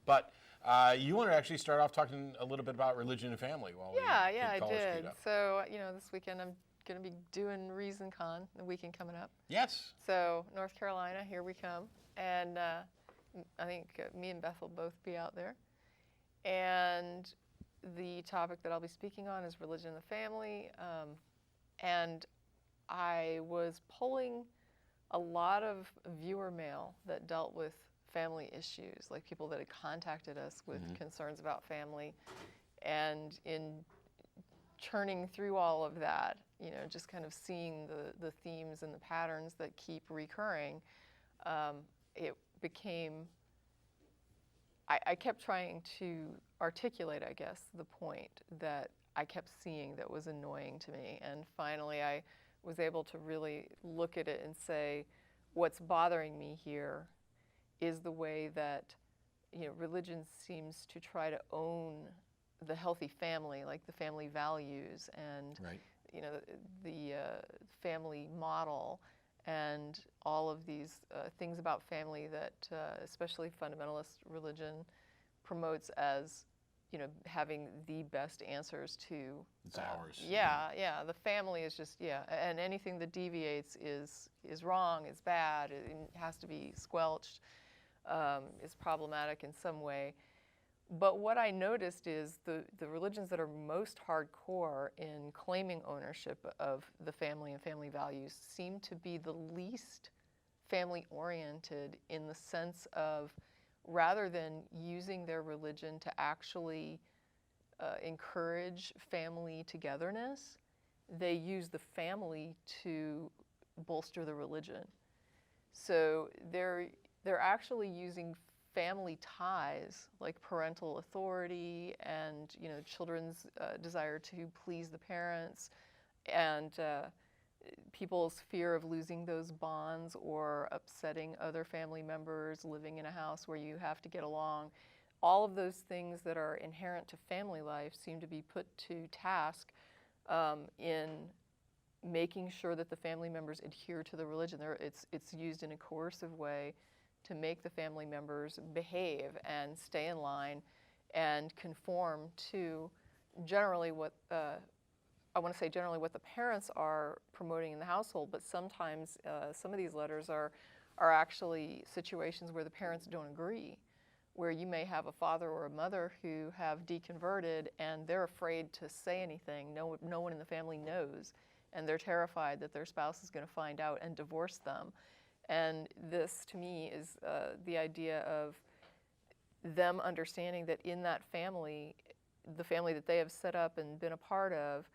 But you want to actually start off talking a little bit about religion and family while we Yeah, I college did. queued up. So, this weekend I'm going to be doing ReasonCon, the weekend coming up. Yes. So, North Carolina, here we come. And I think me and Beth will both be out there. And the topic that I'll be speaking on is religion and the family. And I was polling a lot of viewer mail that dealt with family issues, like people that had contacted us with concerns about family. And in churning through all of that, just kind of seeing the themes and the patterns that keep recurring, it became, I kept trying to articulate, I guess, the point that I kept seeing that was annoying to me. And finally, I was able to really look at it and say, what's bothering me here is the way that, religion seems to try to own the healthy family, like the family values and, Right. The family model and all of these things about family that especially fundamentalist religion promotes as, having the best answers to. It's ours. Yeah. The family is just, and anything that deviates is wrong, is bad, it has to be squelched, is problematic in some way. But what I noticed is the religions that are most hardcore in claiming ownership of the family and family values seem to be the least family-oriented, in the sense of, rather than using their religion to actually encourage family togetherness, they use the family to bolster the religion. So they're actually using family ties, like parental authority and children's desire to please the parents, and people's fear of losing those bonds or upsetting other family members living in a house where you have to get along. All of those things that are inherent to family life seem to be put to task in making sure that the family members adhere to the religion. It's used in a coercive way to make the family members behave and stay in line and conform to generally what generally what the parents are promoting in the household, but sometimes some of these letters are actually situations where the parents don't agree, where you may have a father or a mother who have deconverted and they're afraid to say anything. No one in the family knows, and they're terrified that their spouse is going to find out and divorce them. And this, to me, is the idea of them understanding that in that family, the family that they have set up and been a part of,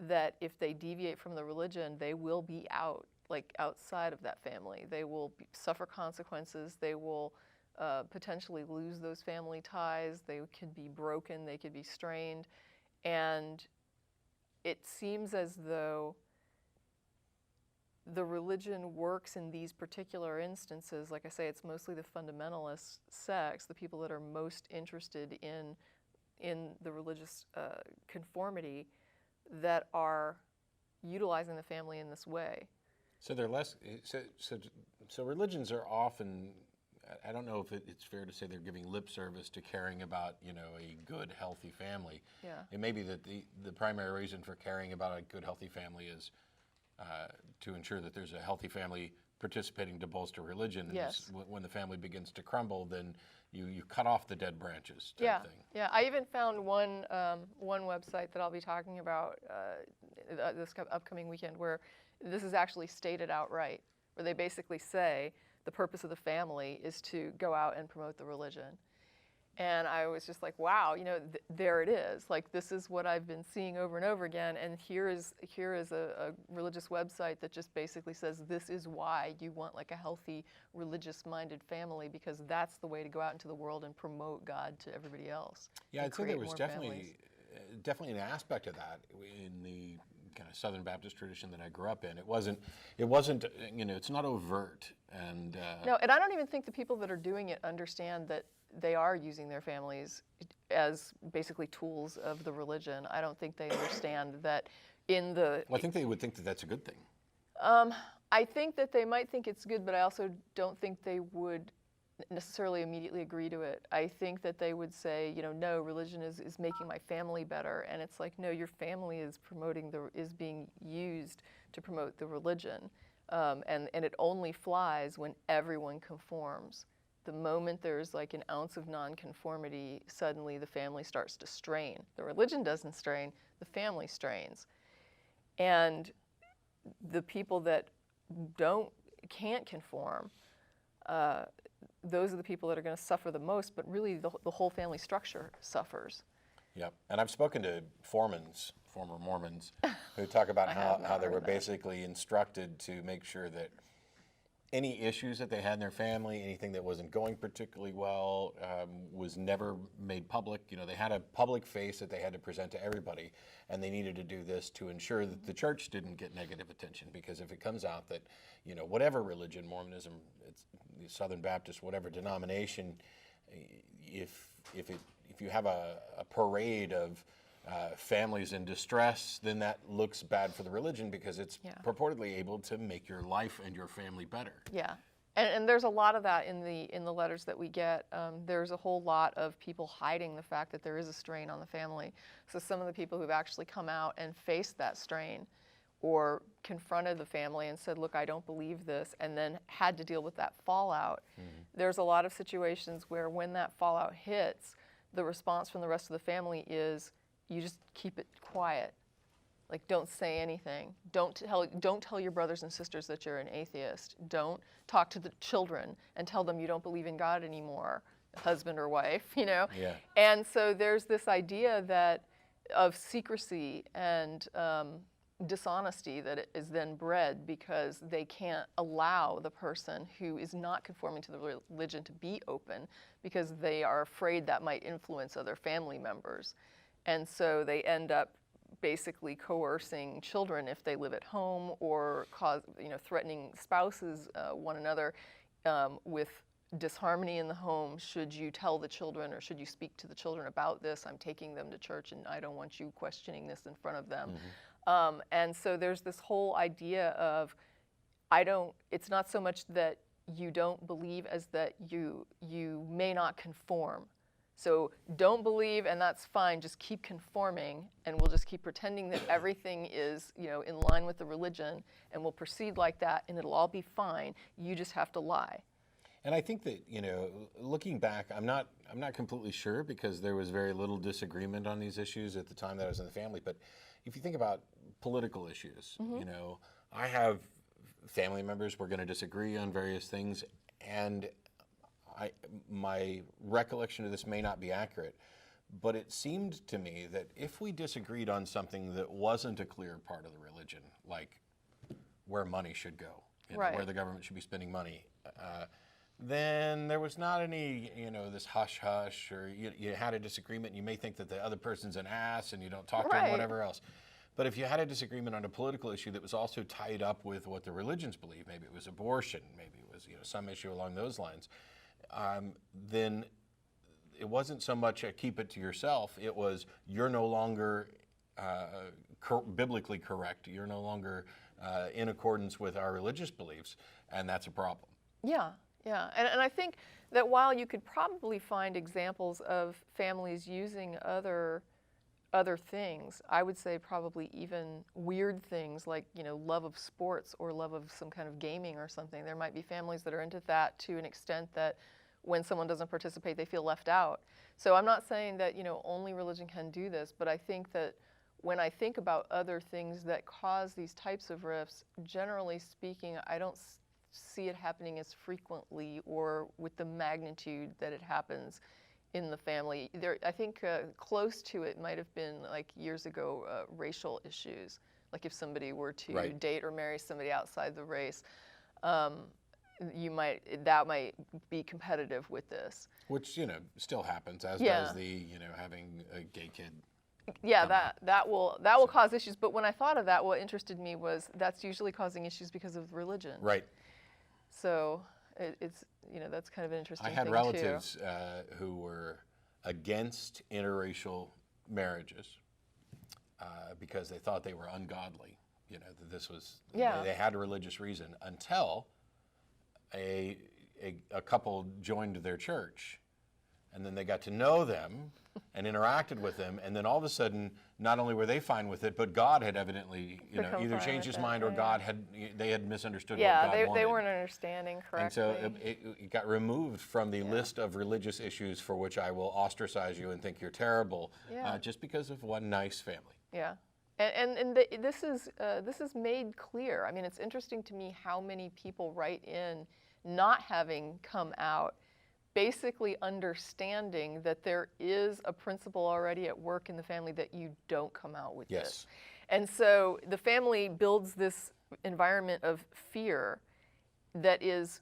that if they deviate from the religion, they will be outside of that family. They will suffer consequences. They will potentially lose those family ties. They could be broken. They could be strained. And it seems as though the religion works in these particular instances. Like I say, it's mostly the fundamentalist sects, the people that are most interested in the religious conformity, that are utilizing the family in this way. So they're less. So religions are often. I don't know if it's fair to say they're giving lip service to caring about a good, healthy family. Yeah. It may be that the primary reason for caring about a good, healthy family is to ensure that there's a healthy family participating to bolster religion. And Yes. When the family begins to crumble, then you cut off the dead branches type thing. Yeah. I even found one website that I'll be talking about this upcoming weekend, where this is actually stated outright, where they basically say the purpose of the family is to go out and promote the religion. And I was just like, wow, there it is. Like, this is what I've been seeing over and over again. And here is a religious website that just basically says this is why you want like a healthy, religious-minded family, because that's the way to go out into the world and promote God to everybody else. Yeah, I'd say there was definitely an aspect of that in the kind of Southern Baptist tradition that I grew up in. It wasn't. It's not overt. And no, and I don't even think the people that are doing it understand that they are using their families as basically tools of the religion. I don't think they understand that in the... Well, I think they would think that that's a good thing. I think that they might think it's good, but I also don't think they would necessarily immediately agree to it. I think that they would say, no, religion is making my family better. And it's like, no, your family is is being used to promote the religion. And it only flies when everyone conforms. The moment there's like an ounce of non-conformity, suddenly the family starts to strain. The religion doesn't strain, the family strains. And the people that can't conform, those are the people that are going to suffer the most, but really the whole family structure suffers. Yep. And I've spoken to former Mormons, who talk about how they were basically instructed to make sure that any issues that they had in their family, anything that wasn't going particularly well, was never made public. They had a public face that they had to present to everybody, and they needed to do this to ensure that the church didn't get negative attention. Because if it comes out that, whatever religion, Mormonism, it's the Southern Baptist, whatever denomination, if you have a parade of families in distress, then that looks bad for the religion, because it's purportedly able to make your life and your family better. Yeah, and there's a lot of that in the letters that we get. There's a whole lot of people hiding the fact that there is a strain on the family. So some of the people who've actually come out and faced that strain, or confronted the family and said, look, I don't believe this, and then had to deal with that fallout. Mm-hmm. There's a lot of situations where when that fallout hits, the response from the rest of the family is, you just keep it quiet. Like, don't say anything. Don't tell your brothers and sisters that you're an atheist. Don't talk to the children and tell them you don't believe in God anymore, husband or wife, Yeah. And so there's this idea of secrecy and dishonesty that is then bred, because they can't allow the person who is not conforming to the religion to be open, because they are afraid that might influence other family members. And so they end up basically coercing children if they live at home, or threatening spouses, one another, with disharmony in the home. Should you tell the children, or should you speak to the children about this? I'm taking them to church and I don't want you questioning this in front of them. Mm-hmm. And so there's this whole idea of, it's not so much that you don't believe as that you may not conform. So don't believe, and that's fine, just keep conforming, and we'll just keep pretending that everything is, in line with the religion, and we'll proceed like that, and it'll all be fine. You just have to lie. And I think that, looking back, I'm not completely sure, because there was very little disagreement on these issues at the time that I was in the family. But if you think about political issues, mm-hmm. I have family members, we're going to disagree on various things, and my recollection of this may not be accurate, but it seemed to me that if we disagreed on something that wasn't a clear part of the religion, like where money should go, right. where the government should be spending money, then there was not any, this hush-hush, or you had a disagreement, and you may think that the other person's an ass and you don't talk to them, whatever else. But if you had a disagreement on a political issue that was also tied up with what the religions believe, maybe it was abortion, maybe it was some issue along those lines, then it wasn't so much a keep it to yourself. It was, you're no longer biblically correct. You're no longer in accordance with our religious beliefs, and that's a problem. Yeah, yeah. And I think that while you could probably find examples of families using other things, I would say probably even weird things like, love of sports or love of some kind of gaming or something. There might be families that are into that to an extent that when someone doesn't participate, they feel left out. So I'm not saying that, only religion can do this, but I think that when I think about other things that cause these types of rifts, generally speaking, I don't see it happening as frequently or with the magnitude that it happens in the family. I think close to it might have been, like years ago, racial issues. Like if somebody were to date or marry somebody outside the race, that might be competitive with this. Which, still happens, as does the, having a gay kid. Yeah, that will cause issues. But when I thought of that, what interested me was that's usually causing issues because of religion. Right. So it's, that's kind of an interesting thing too. I had relatives who were against interracial marriages because they thought they were ungodly. That this was, they had a religious reason, until a a couple joined their church, and then they got to know them and interacted with them, and then all of a sudden, not only were they fine with it, but God had evidently, Become either fine changed with his it, mind or yeah. they had misunderstood Yeah, what God wanted. they weren't understanding correctly. And so it got removed from the list of religious issues for which I will ostracize you and think you're terrible, just because of one nice family. Yeah, this is made clear. I mean, it's interesting to me how many people write in not having come out, basically understanding that there is a principle already at work in the family that you don't come out with this. And so the family builds this environment of fear that is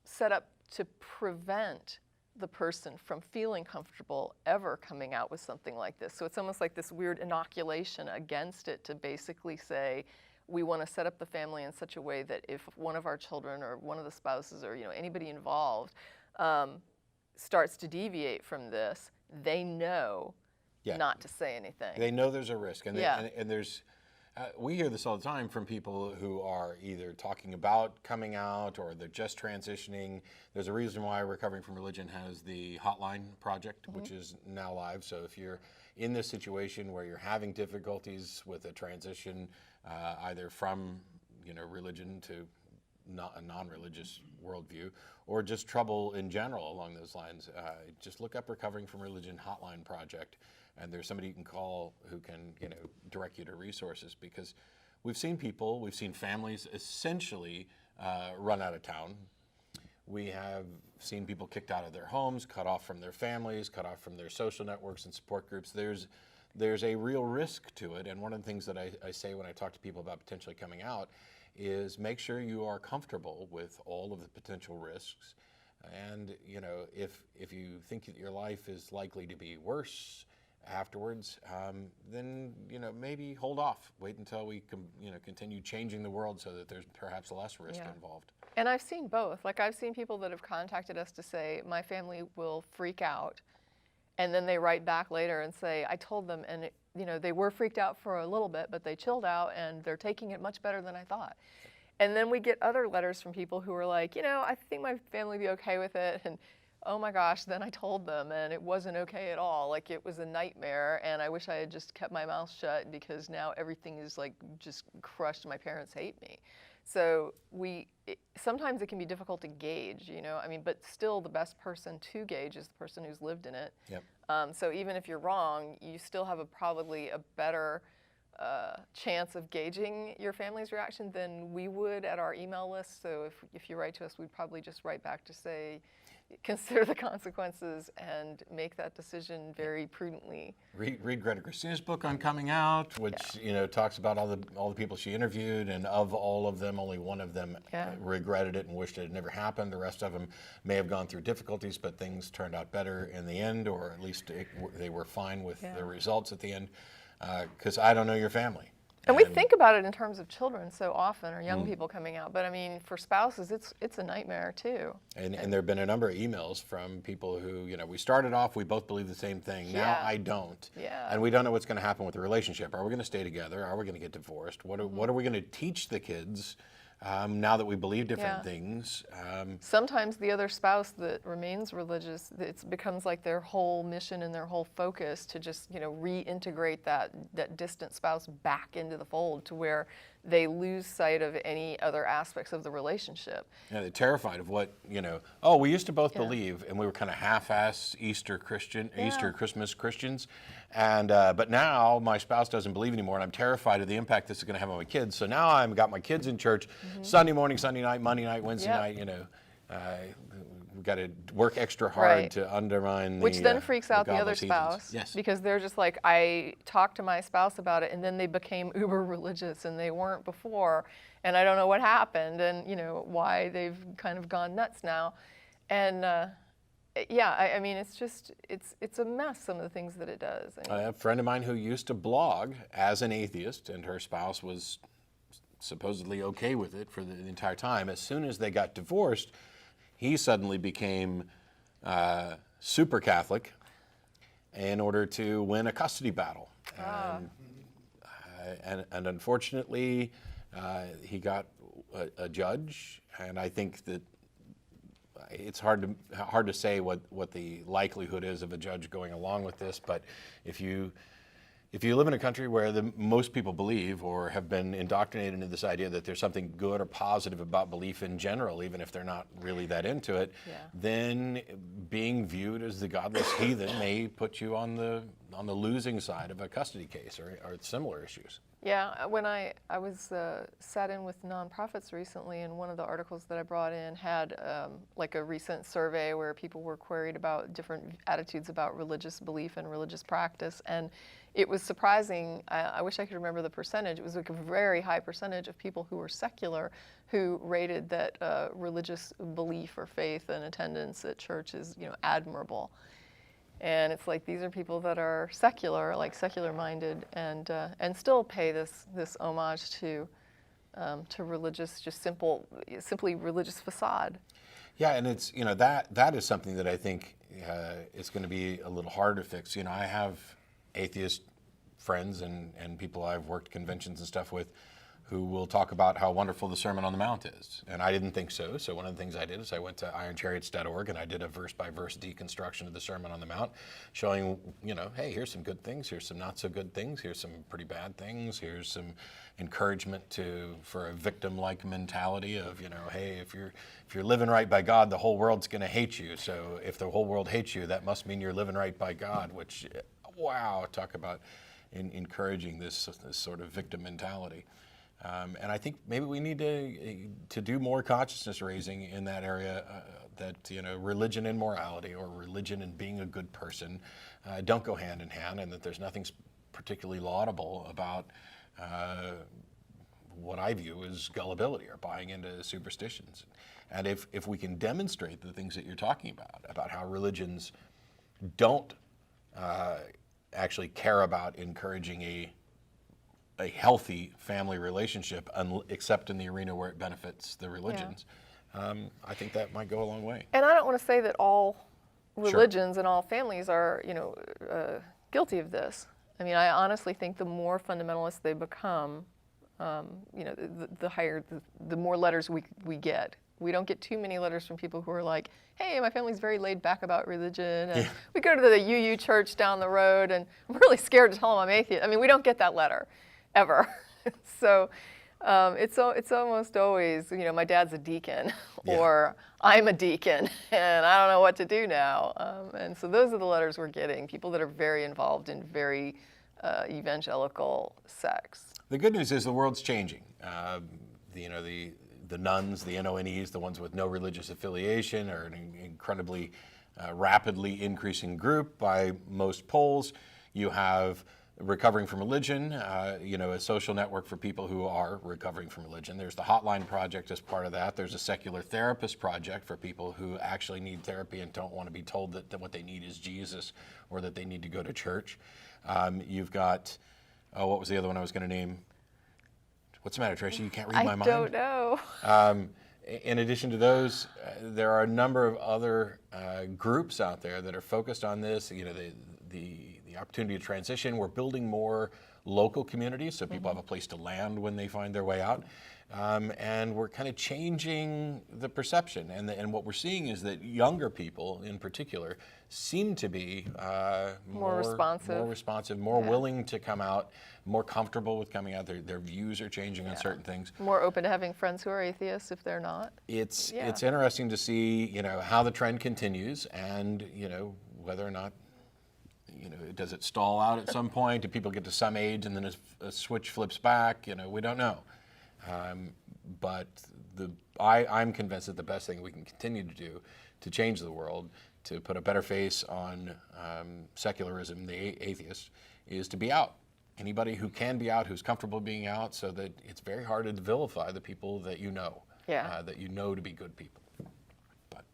set up to prevent the person from feeling comfortable ever coming out with something like this. So it's almost like this weird inoculation against it to basically say, we want to set up the family in such a way that if one of our children or one of the spouses or anybody involved starts to deviate from this, they know not to say anything. They know there's a risk, and there's. We hear this all the time from people who are either talking about coming out or they're just transitioning. There's a reason why Recovering from Religion has the Hotline Project, which is now live. So if you're in this situation where you're having difficulties with a transition, either from religion to a non-religious worldview, or just trouble in general along those lines, just look up Recovering from Religion Hotline Project. And there's somebody you can call who can, direct you to resources, because we've seen families essentially run out of town. We have seen people kicked out of their homes, cut off from their families, cut off from their social networks and support groups. There's a real risk to it. And one of the things that I say when I talk to people about potentially coming out is make sure you are comfortable with all of the potential risks. And, if you think that your life is likely to be worse afterwards, then maybe hold off. Wait until we continue changing the world so that there's perhaps less risk involved. And I've seen both. Like, I've seen people that have contacted us to say, my family will freak out, and then they write back later and say, I told them, and they were freaked out for a little bit, but they chilled out and they're taking it much better than I thought. And then we get other letters from people who are like, I think my family would be okay with it, and oh my gosh, then I told them and it wasn't okay at all. Like, it was a nightmare, and I wish I had just kept my mouth shut because now everything is like just crushed. My parents hate me. So sometimes it can be difficult to gauge, but still the best person to gauge is the person who's lived in it. Yep. So even if you're wrong, you still have probably a better chance of gauging your family's reaction than we would at our email list. So if you write to us, we'd probably just write back to say, consider the consequences and make that decision very prudently. Read Greta Christina's book on coming out, which talks about all the people she interviewed, and of all of them, only one of them regretted it and wished it had never happened. The rest of them may have gone through difficulties, but things turned out better in the end, or at least they were fine with the results at the end. Because I don't know your family. And we think about it in terms of children so often, or young people coming out. But I mean, for spouses, it's a nightmare too. And there have been a number of emails from people who, we started off, we both believe the same thing. Now I don't. Yeah. And we don't know what's going to happen with the relationship. Are we going to stay together? Are we going to get divorced? What are we going to teach the kids now that we believe different things? Sometimes the other spouse that remains religious, it becomes like their whole mission and their whole focus to just, reintegrate that distant spouse back into the fold, to where they lose sight of any other aspects of the relationship. Yeah, they're terrified of what, we used to both believe, and we were kind of half-ass Easter Christmas Christians. And but now my spouse doesn't believe anymore, and I'm terrified of the impact this is going to have on my kids. So now I've got my kids in church Sunday morning, Sunday night, Monday night, Wednesday night. We've got to work extra hard to undermine the which then freaks out the other godless spouse, heathens. because they're just like, I talked to my spouse about it, and then they became uber religious, and they weren't before, and I don't know what happened, and why they've kind of gone nuts now, and I mean, it's a mess, some of the things that it does. I have a friend of mine who used to blog as an atheist, and her spouse was supposedly okay with it for the entire time. As soon as they got divorced, he suddenly became super Catholic in order to win a custody battle. And unfortunately, he got a judge, and I think that it's hard to say what the likelihood is of a judge going along with this, but if you live in a country where most people believe or have been indoctrinated into this idea that there's something good or positive about belief in general, even if they're not really that into it, then being viewed as the godless heathen may put you on the losing side of a custody case or similar issues. Yeah, when I was sat in with nonprofits recently, and one of the articles that I brought in had like a recent survey where people were queried about different attitudes about religious belief and religious practice, and it was surprising. I wish I could remember the percentage. It was like a very high percentage of people who were secular who rated that religious belief or faith and attendance at church is, admirable. And it's like these are people that are secular, like secular-minded, and still pay this homage to religious, just simply religious facade. Yeah, and it's that is something that I think is going to be a little harder to fix. I have atheist friends and people I've worked conventions and stuff with who will talk about how wonderful the Sermon on the Mount is. And I didn't think so. So one of the things I did is I went to ironchariots.org and I did a verse-by-verse deconstruction of the Sermon on the Mount, showing, hey, here's some good things, here's some not so good things, here's some pretty bad things, here's some encouragement for a victim-like mentality of, hey, if you're living right by God, the whole world's going to hate you. So if the whole world hates you, that must mean you're living right by God, which, wow, talk about encouraging this sort of victim mentality. And I think maybe we need to do more consciousness raising in that area, that religion and morality, or religion and being a good person, don't go hand in hand, and that there's nothing particularly laudable about what I view as gullibility or buying into superstitions. And if we can demonstrate the things that you're talking about how religions don't actually care about encouraging a healthy family relationship, except in the arena where it benefits the religions, I think that might go a long way. And I don't want to say that all religions and all families are, guilty of this. I mean, I honestly think the more fundamentalist they become, the more letters we get. We don't get too many letters from people who are like, hey, my family's very laid back about religion, and we go to the UU church down the road, and I'm really scared to tell them I'm atheist. I mean, we don't get that letter, ever. So it's almost always, my dad's a deacon, or I'm a deacon, and I don't know what to do now. And so those are the letters we're getting, people that are very involved in very evangelical sects. The good news is the world's changing. The nuns, the NONEs, the ones with no religious affiliation, are an incredibly rapidly increasing group by most polls. You have recovering from religion, a social network for people who are recovering from religion. There's the Hotline Project as part of that. There's a Secular Therapist Project for people who actually need therapy and don't want to be told that what they need is Jesus, or that they need to go to church. You've got, what was the other one I was going to name? What's the matter, Tracie? You can't read my mind? I don't know. In addition to those, there are a number of other groups out there that are focused on this. The opportunity to transition. We're building more local communities, so people have a place to land when they find their way out. And we're kind of changing the perception. And what we're seeing is that younger people, in particular, seem to be more responsive, more willing to come out, more comfortable with coming out. Their views are changing on certain things. More open to having friends who are atheists if they're not. It's interesting to see, how the trend continues, and whether or not, does it stall out at some point? Do people get to some age and then a switch flips back? We don't know. But I'm convinced that the best thing we can continue to do to change the world, to put a better face on secularism, the atheist, is to be out. Anybody who can be out, who's comfortable being out, so that it's very hard to vilify the people that that you know to be good people. But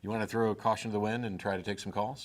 you want to throw a caution to the wind and try to take some calls?